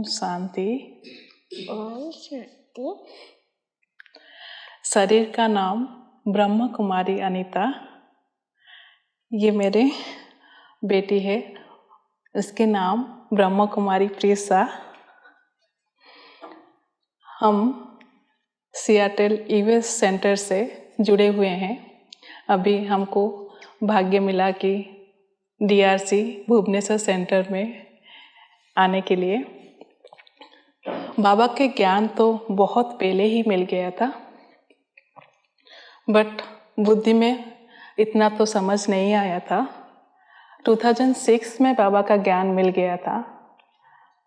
शांति। ओम शांति। शरीर का नाम ब्रह्म कुमारी अनीता। ये मेरे बेटी है, उसके नाम ब्रह्म कुमारी प्रीसा। हम सियाटल यूएस सेंटर से जुड़े हुए हैं। अभी हमको भाग्य मिला कि डीआरसी भुवनेश्वर सेंटर में आने के लिए। बाबा के ज्ञान तो बहुत पहले ही मिल गया था, बट बुद्धि में इतना तो समझ नहीं आया था। 2006 में बाबा का ज्ञान मिल गया था,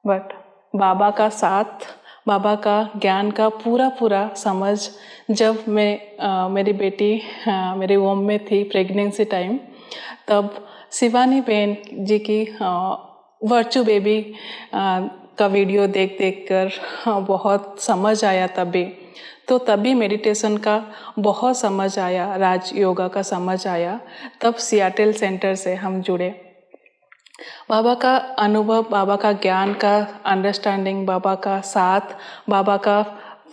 बट बाबा का साथ, बाबा का ज्ञान का पूरा समझ जब मेरी बेटी मेरी वोम में थी प्रेगनेंसी टाइम, तब शिवानी बहन जी की वर्चू बेबी का वीडियो देख कर बहुत समझ आया। तभी मेडिटेशन का बहुत समझ आया, राज योगा का समझ आया। तब सियाटल सेंटर से हम जुड़े। बाबा का अनुभव, बाबा का ज्ञान का अंडरस्टैंडिंग, बाबा का साथ, बाबा का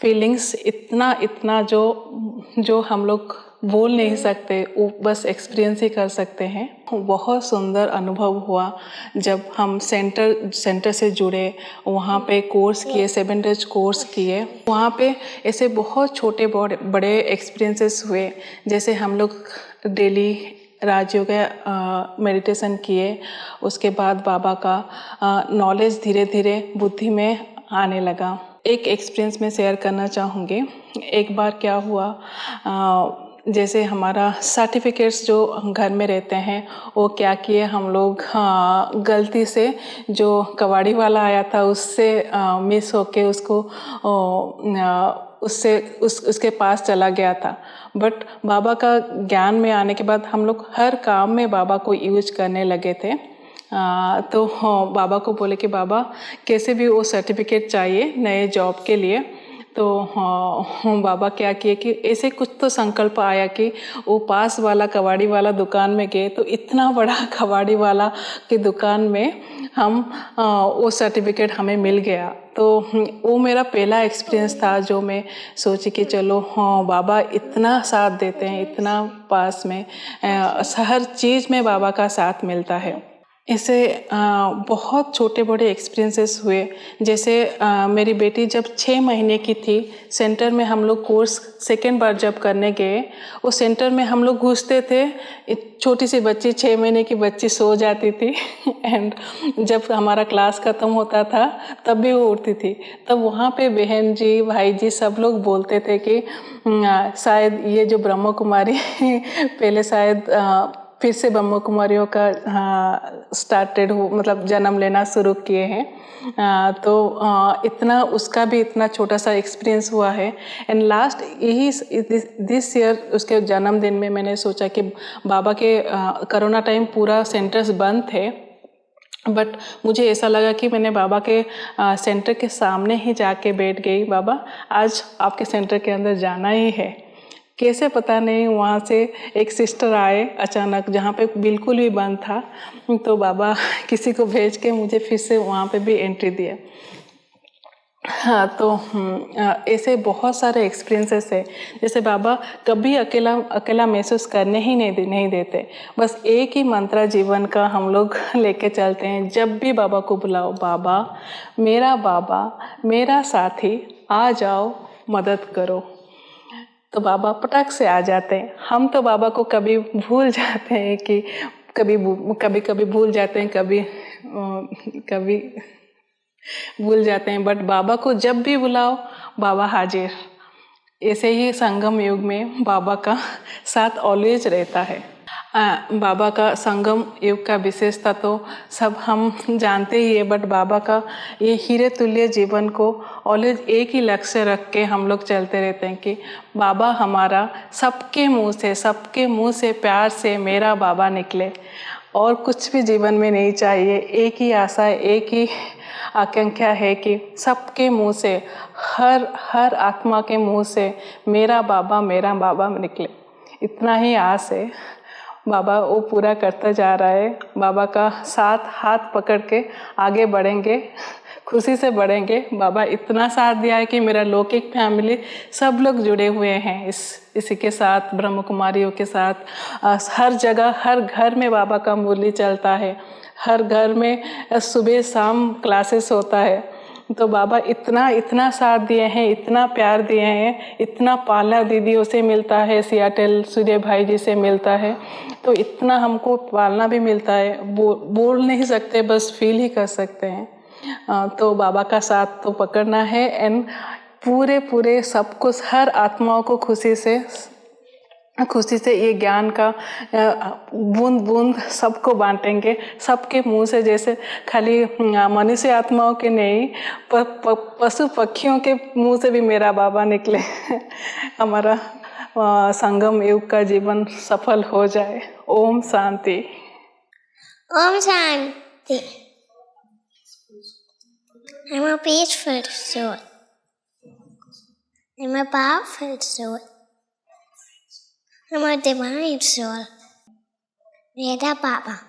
फीलिंग्स इतना जो हम लोग बोल नहीं सकते, वो बस एक्सपीरियंस ही कर सकते हैं। बहुत सुंदर अनुभव हुआ जब हम सेंटर से जुड़े। वहाँ पे कोर्स किए, 7 डेज कोर्स किए। वहाँ पे ऐसे बहुत छोटे बड़े एक्सपीरियंसेस हुए। जैसे हम लोग डेली राजयोग मेडिटेशन किए, उसके बाद बाबा का नॉलेज धीरे धीरे बुद्धि में आने लगा। एक एक्सपीरियंस में शेयर करना चाहूँगी। एक बार क्या हुआ, जैसे हमारा सर्टिफिकेट्स जो घर में रहते हैं, वो क्या किए हम लोग, गलती से जो कबाड़ी वाला आया था उससे मिस होके उसके पास चला गया था। बट बाबा का ज्ञान में आने के बाद हम लोग हर काम में बाबा को यूज करने लगे थे। तो बाबा को बोले कि बाबा कैसे भी वो सर्टिफिकेट चाहिए नए जॉब के लिए। तो बाबा क्या किए कि ऐसे कुछ तो संकल्प आया कि वो पास वाला कबाड़ी वाला दुकान में गए, तो इतना बड़ा कबाड़ी वाला की दुकान में वो सर्टिफिकेट हमें मिल गया। तो वो मेरा पहला एक्सपीरियंस था जो मैं सोची कि चलो बाबा इतना साथ देते हैं, इतना पास में हर चीज़ में बाबा का साथ मिलता है। ऐसे बहुत छोटे बड़े एक्सपीरियंसेस हुए। जैसे मेरी बेटी जब 6 महीने की थी, सेंटर में हम लोग कोर्स सेकेंड बार जब करने गए, उस सेंटर में हम लोग घुसते थे, एक छोटी सी बच्ची 6 महीने की बच्ची सो जाती थी एंड जब हमारा क्लास ख़त्म होता था तब भी वो उठती थी। तब वहाँ पे बहन जी, भाई जी सब लोग बोलते थे कि शायद ये जो ब्रह्म कुमारी पहले शायद फिर से ब्रह्म कुमारियों का स्टार्टेड हो, मतलब जन्म लेना शुरू किए हैं। तो इतना उसका भी इतना छोटा सा एक्सपीरियंस हुआ है। एंड लास्ट यही दिस ईयर उसके जन्मदिन में मैंने सोचा कि बाबा के कोरोना टाइम पूरा सेंटर्स बंद थे, बट मुझे ऐसा लगा कि मैंने बाबा के सेंटर के सामने ही जाके बैठ गई। बाबा आज आपके सेंटर के अंदर जाना ही है। कैसे पता नहीं, वहाँ से एक सिस्टर आए अचानक, जहाँ पे बिल्कुल भी बंद था। तो बाबा किसी को भेज के मुझे फिर से वहाँ पे भी एंट्री दिया। हाँ, तो ऐसे बहुत सारे एक्सपीरियंसेस है। जैसे बाबा कभी अकेला महसूस करने ही नहीं देते। बस एक ही मंत्र जीवन का हम लोग लेके चलते हैं। जब भी बाबा को बुलाओ, बाबा मेरा साथी, आ जाओ मदद करो, तो बाबा पटक से आ जाते हैं। हम तो बाबा को कभी भूल जाते हैं कि कभी भूल जाते हैं, कभी भूल जाते हैं, बट बाबा को जब भी बुलाओ बाबा हाजिर। ऐसे ही संगम युग में बाबा का साथ ऑलवेज रहता है। बाबा का संगम युग का विशेषता तो सब हम जानते ही है, बट बाबा का ये हीरे तुल्य जीवन को ऑलवेज एक ही लक्ष्य रख के हम लोग चलते रहते हैं कि बाबा हमारा सबके मुंह से प्यार से मेरा बाबा निकले। और कुछ भी जीवन में नहीं चाहिए, एक ही आशा, एक ही आकांक्षा है कि सबके मुंह से, हर आत्मा के मुंह से मेरा बाबा निकले। इतना ही आस है। बाबा वो पूरा करता जा रहा है। बाबा का साथ हाथ पकड़ के आगे बढ़ेंगे खुशी से बढ़ेंगे। बाबा इतना साथ दिया है कि मेरा लौकिक फैमिली सब लोग जुड़े हुए हैं इसी के साथ, ब्रह्म कुमारियों के साथ। हर जगह हर घर में बाबा का मुरली चलता है, हर घर में सुबह शाम क्लासेस होता है। तो बाबा इतना साथ दिए हैं, इतना प्यार दिए हैं, इतना पालना दीदियों से मिलता है, सियाटल सूर्य भाई जी से मिलता है। तो इतना हमको पालना भी मिलता है, बोल नहीं सकते, बस फील ही कर सकते हैं। तो बाबा का साथ तो पकड़ना है एंड पूरे सबको, हर आत्माओं को खुशी से ये ज्ञान का बूंद बूंद सबको बांटेंगे। सबके मुंह से, जैसे खाली मनुष्य आत्माओं के नहीं, पशु पक्षियों के मुंह से भी मेरा बाबा निकले। हमारा संगम युग का जीवन सफल हो जाए। Om Shanti. Om Shanti. I'm a peaceful soul. I'm a powerful soul. I'm a divine soul. Veda Baba.